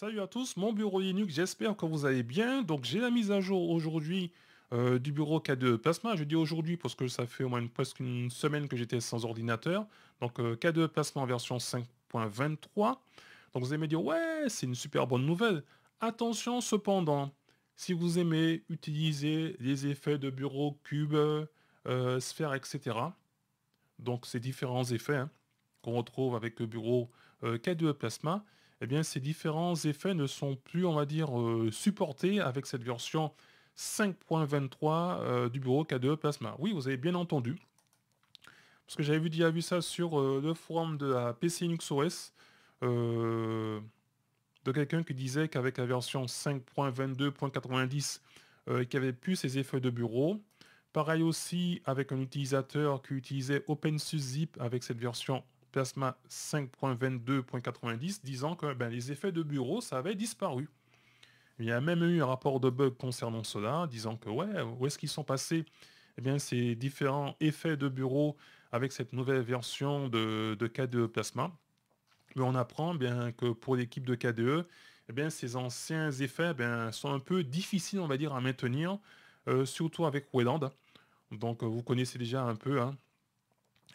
Salut à tous, mon bureau Linux, j'espère que vous allez bien. Donc j'ai la mise à jour aujourd'hui du bureau K2 Plasma. Je dis aujourd'hui parce que ça fait au moins presque une semaine que j'étais sans ordinateur. Donc K2 Plasma en version 5.23. Donc vous allez me dire, ouais, c'est une super bonne nouvelle. Attention cependant, si vous aimez utiliser les effets de bureau cube, sphère, etc. Donc ces différents effets qu'on retrouve avec le bureau K2 Plasma, eh bien ces différents effets ne sont plus, on va dire, supportés avec cette version 5.23 du bureau K2 Plasma. Oui, vous avez bien entendu, parce que j'avais déjà vu ça sur le forum de la PC Linux OS, euh, de quelqu'un qui disait qu'avec la version 5.22.90, qu'il n'y avait plus ces effets de bureau. Pareil aussi avec un utilisateur qui utilisait OpenSUSE avec cette version Plasma 5.22.90, disant que ben, les effets de bureau, ça avait disparu. Il y a même eu un rapport de bug concernant cela, disant que ouais, où est-ce qu'ils sont passés? Eh bien, ces différents effets de bureau avec cette nouvelle version de K2 Plasma. Mais on apprend bien que pour l'équipe de KDE, eh bien, ces anciens effets eh bien, sont un peu difficiles, on va dire, à maintenir, surtout avec Wayland. Donc, vous connaissez déjà un peu, hein,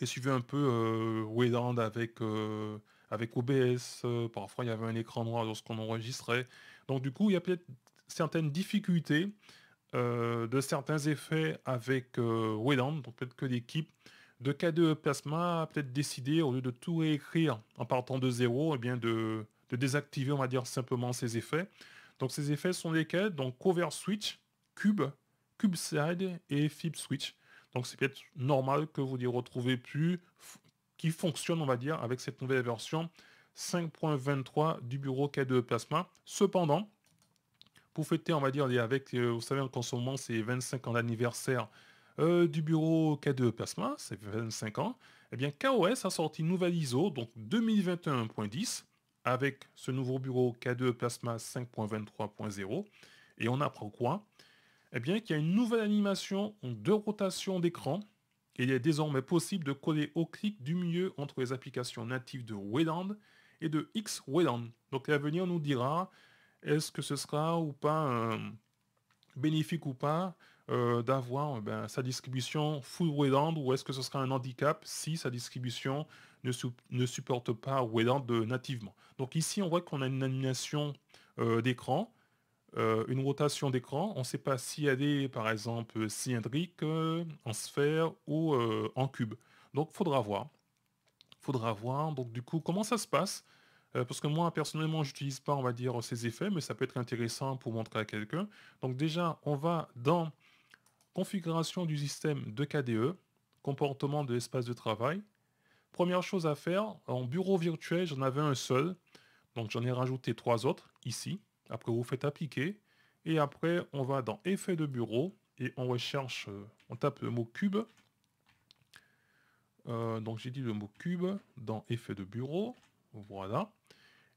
et suivez un peu Wayland avec OBS. Parfois, il y avait un écran noir lorsqu'on enregistrait. Donc, du coup, il y a peut-être certaines difficultés de certains effets avec Wayland. Donc, peut-être que l'équipe de K2 Plasma a peut-être décidé, au lieu de tout réécrire en partant de zéro, eh bien de désactiver, on va dire, simplement ces effets. Donc ces effets sont lesquels? Donc Cover Switch, Cube, Cube Slide et Flip Switch. Donc c'est peut-être normal que vous ne les retrouvez plus, qui fonctionnent, on va dire, avec cette nouvelle version 5.23 du bureau K2 Plasma. Cependant, pour fêter, on va dire, avec, vous savez, qu'en ce moment, c'est 25 ans d'anniversaire du bureau K2 Plasma, c'est 25 ans, eh bien, KOS a sorti une nouvelle ISO, donc 2021.10, avec ce nouveau bureau K2 Plasma 5.23.0, et on apprend quoi? Eh bien, qu'il y a une nouvelle animation de rotation d'écran, et il est désormais possible de coller au clic du milieu entre les applications natives de Wayland et de X-Wayland. Donc l'avenir nous dira est-ce que ce sera ou pas bénéfique ou pas d'avoir sa distribution full Wayland ou est-ce que ce sera un handicap si sa distribution ne supporte pas Wayland nativement. Donc ici, on voit qu'on a une animation d'écran, une rotation d'écran. On ne sait pas si elle est, par exemple, cylindrique, en sphère ou en cube. Donc, faudra voir. Faudra voir. Donc, du coup, comment ça se passe? Parce que moi, personnellement, j'utilise pas, on va dire, ces effets, mais ça peut être intéressant pour montrer à quelqu'un. Donc, déjà, on va dans configuration du système de KDE, comportement de l'espace de travail. Première chose à faire, en bureau virtuel, j'en avais un seul. Donc, j'en ai rajouté 3 autres ici. Après, vous faites appliquer. Et après, on va dans effet de bureau et on recherche, on tape le mot cube. Donc, j'ai dit le mot cube dans effet de bureau. Voilà.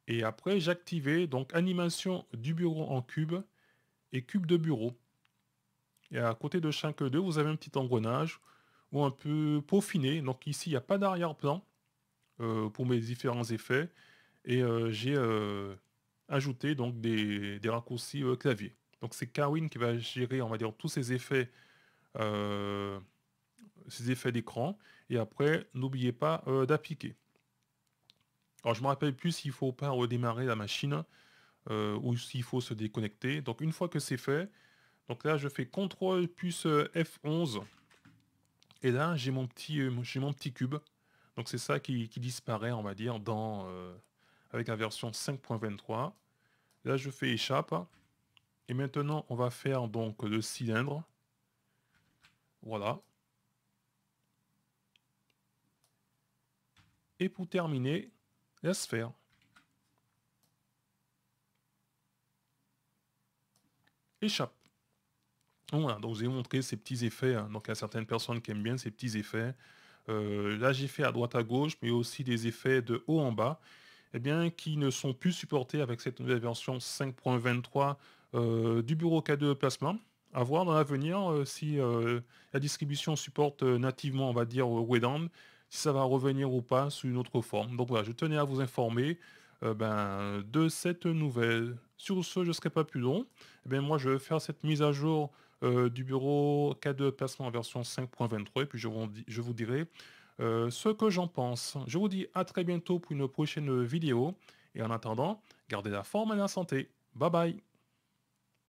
Et après, j'activais donc animation du bureau en cube et cube de bureau. Et à côté de chaque d'eux, vous avez un petit engrenage ou un peu peaufiné. Donc ici, il n'y a pas d'arrière-plan pour mes différents effets. Et j'ai ajouté donc des raccourcis clavier. Donc c'est Carwin qui va gérer, on va dire, tous euh, ces effets d'écran. Et après, n'oubliez pas d'appliquer. Alors je me rappelle plus s'il faut pas redémarrer la machine ou s'il faut se déconnecter. Donc une fois que c'est fait, donc là je fais CTRL plus F11 et là j'ai mon petit cube. Donc c'est ça qui disparaît, on va dire, avec la version 5.23. Là je fais échappe et maintenant on va faire donc le cylindre. Voilà. Et pour terminer, la sphère. Échappe. Voilà, donc je vous ai montré ces petits effets, hein. Donc il y a certaines personnes qui aiment bien ces petits effets. Là j'ai fait à droite à gauche, mais aussi des effets de haut en bas, eh bien, qui ne sont plus supportés avec cette nouvelle version 5.23 du bureau K2 Plasma. À voir dans l'avenir si la distribution supporte nativement, on va dire, Wayland, si ça va revenir ou pas sous une autre forme. Donc voilà, je tenais à vous informer. de cette nouvelle. Sur ce, je ne serai pas plus long. Eh bien, moi, je vais faire cette mise à jour du bureau K2 placement en version 5.23 et puis je vous dirai ce que j'en pense. Je vous dis à très bientôt pour une prochaine vidéo et en attendant, gardez la forme et la santé. Bye bye.